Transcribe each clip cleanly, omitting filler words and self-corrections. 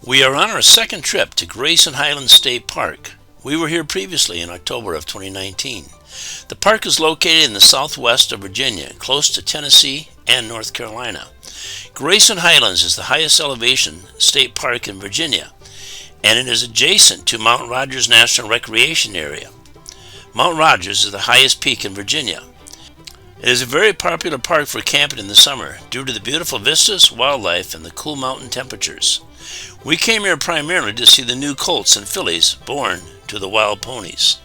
We are on our second trip to Grayson Highlands State Park. We were here previously in October of 2019. The park is located in the southwest of Virginia, close to Tennessee and North Carolina. Grayson Highlands is the highest elevation state park in Virginia, and it is adjacent to Mount Rogers National Recreation Area. Mount Rogers is the highest peak in Virginia. It is a very popular park for camping in the summer due to the beautiful vistas, wildlife, and the cool mountain temperatures. We came here primarily to see the new colts and fillies born to the wild ponies.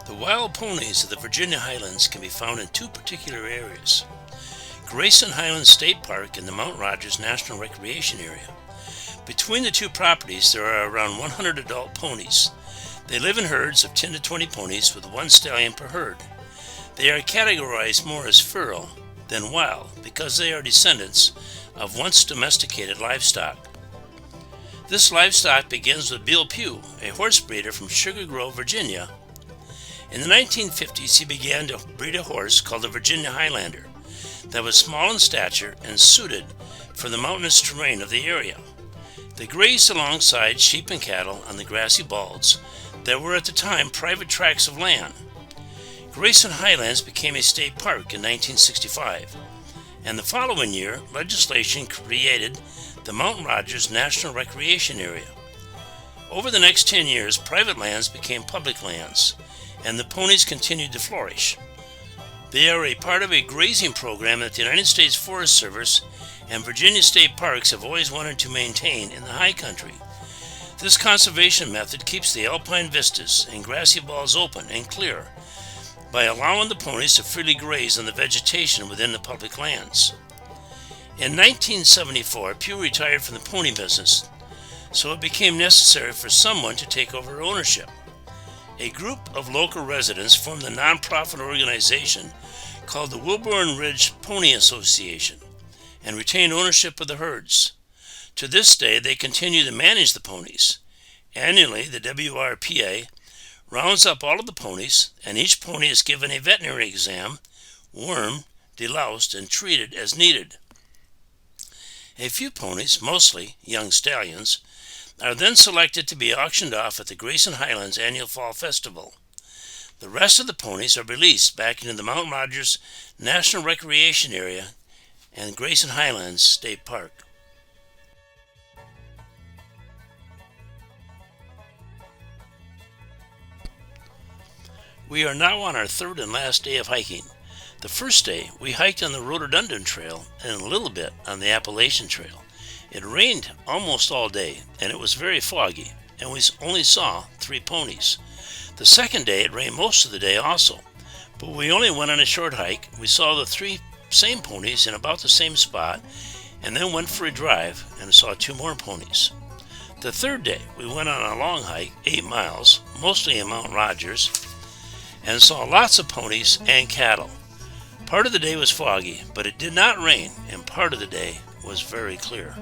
The wild ponies of the Virginia Highlands can be found in two particular areas: Grayson Highlands State Park and the Mount Rogers National Recreation Area. Between the two properties there are around 100 adult ponies. They live in herds of 10 to 20 ponies with one stallion per herd. They are categorized more as feral than wild because they are descendants of once domesticated livestock. This livestock begins with Bill Pugh, a horse breeder from Sugar Grove, Virginia. In the 1950s he began to breed a horse called the Virginia Highlander that was small in stature and suited for the mountainous terrain of the area. They grazed alongside sheep and cattle on the grassy balds that were at the time private tracts of land. Grayson Highlands became a state park in 1965, and the following year legislation created the Mount Rogers National Recreation Area. Over the next 10 years, private lands became public lands, and the ponies continued to flourish. They are a part of a grazing program that the United States Forest Service and Virginia state parks have always wanted to maintain in the high country. This conservation method keeps the alpine vistas and grassy balls open and clear by allowing the ponies to freely graze on the vegetation within the public lands. In 1974, Pugh retired from the pony business, so it became necessary for someone to take over ownership. A group of local residents formed the nonprofit organization called the Wilburn Ridge Pony Association and retained ownership of the herds. To this day, they continue to manage the ponies. Annually, the WRPA rounds up all of the ponies, and each pony is given a veterinary exam, wormed, deloused, and treated as needed. A few ponies, mostly young stallions, are then selected to be auctioned off at the Grayson Highlands Annual Fall Festival. The rest of the ponies are released back into the Mount Rogers National Recreation Area and Grayson Highlands State Park. We are now on our third and last day of hiking. The first day, we hiked on the Rhododendron Trail and a little bit on the Appalachian Trail. It rained almost all day, and it was very foggy, and we only saw 3 ponies. The second day, it rained most of the day also, but we only went on a short hike. We saw the 3 same ponies in about the same spot, and then went for a drive and saw 2 more ponies. The third day, we went on a long hike, 8 miles, mostly in Mount Rogers, and saw lots of ponies and cattle. Part of the day was foggy, but it did not rain, and part of the day was very clear.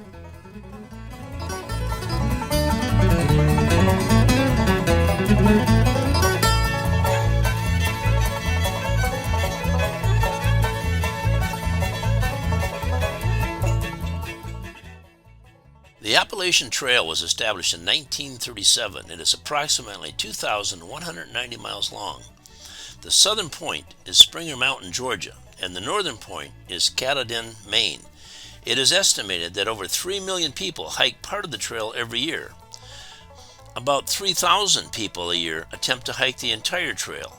The Appalachian Trail was established in 1937. It is approximately 2,190 miles long. The southern point is Springer Mountain, Georgia, and the northern point is Katahdin, Maine. It is estimated that over 3 million people hike part of the trail every year. About 3,000 people a year attempt to hike the entire trail.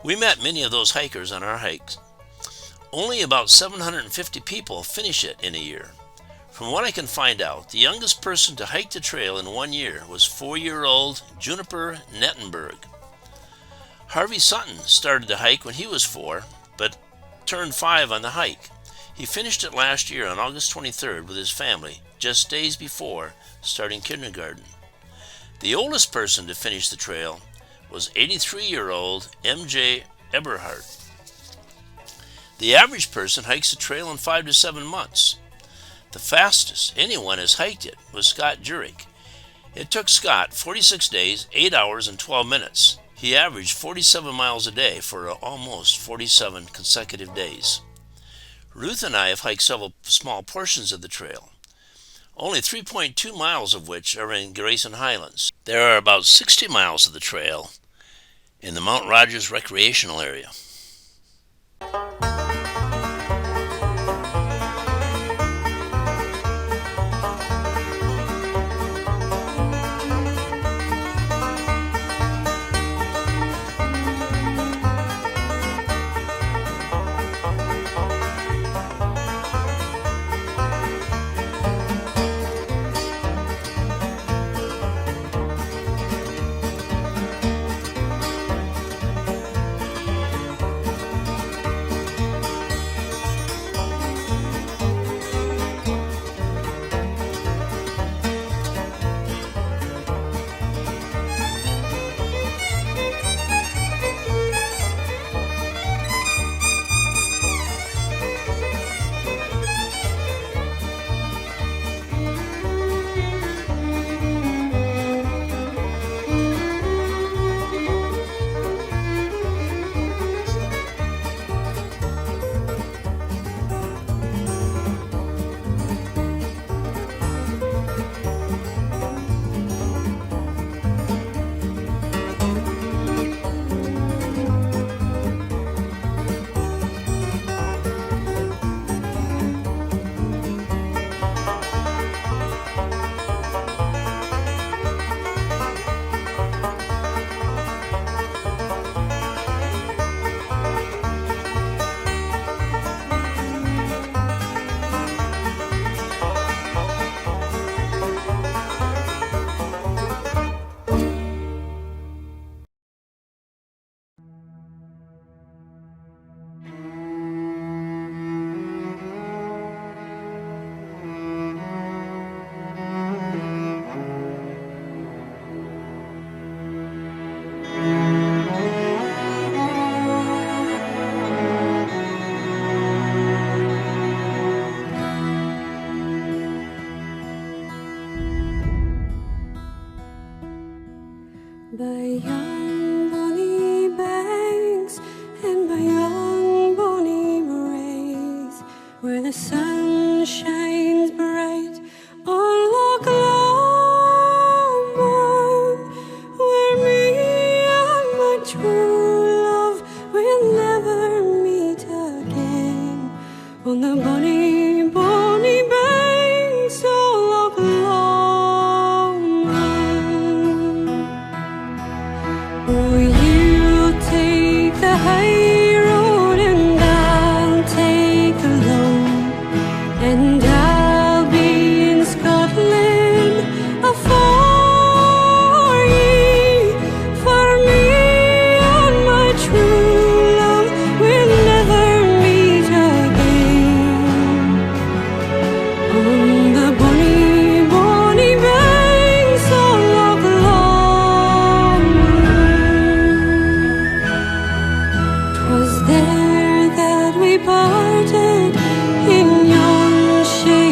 We met many of those hikers on our hikes. Only about 750 people finish it in a year. From what I can find out, the youngest person to hike the trail in 1 year was 4-year-old Juniper Nettenberg. Harvey Sutton started to hike when he was 4, but turned 5 on the hike. He finished it last year on August 23rd with his family, just days before starting kindergarten. The oldest person to finish the trail was 83-year-old M.J. Eberhardt. The average person hikes the trail in 5 to 7 months. The fastest anyone has hiked it was Scott Jurek. It took Scott 46 days, 8 hours, and 12 minutes. He averaged 47 miles a day for almost 47 consecutive days. Ruth and I have hiked several small portions of the trail, only 3.2 miles of which are in Grayson Highlands. There are about 60 miles of the trail in the Mount Rogers Recreational Area. By young bonny banks and by young bonny braes, where the sun shines bright on Loch Lomond, where me and my true love will never meet again, on the bonny, bonny banks of Loch Lomond. Oh, you take the high road and I'll take the low, and I'll be in Scotland afore ye. For me and my true love will never meet again, on the bonny, bonny banks of Loch Lomond. 'Twas there that we parted in yon shade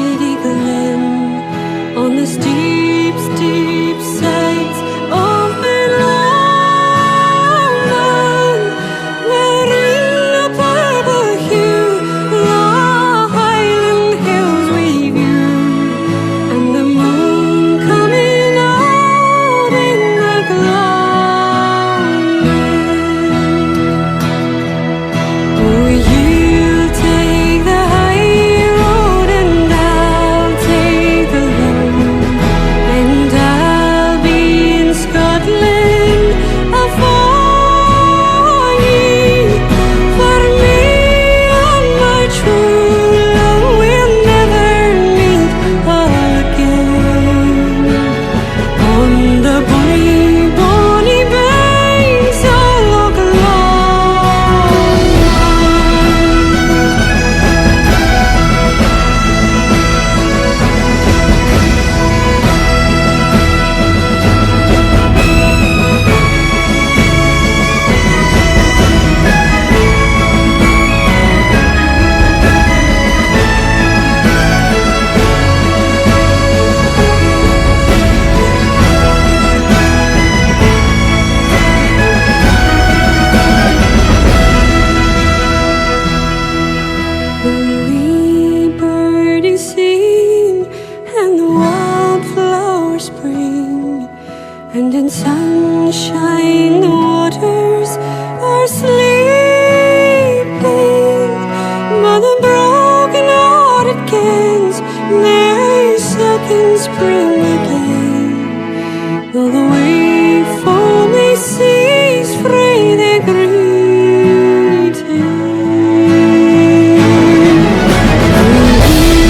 in spring again. Though the wave only sees free their greeting.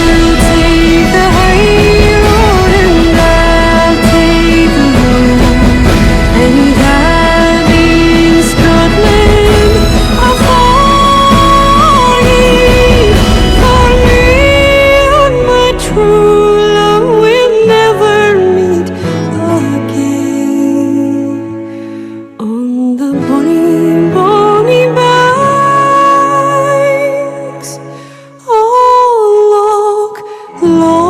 We'll take the high road and I'll take the low. And having Scotland a for me and my true love will never meet again. On the bonny, bonny banks of Loch Lomond.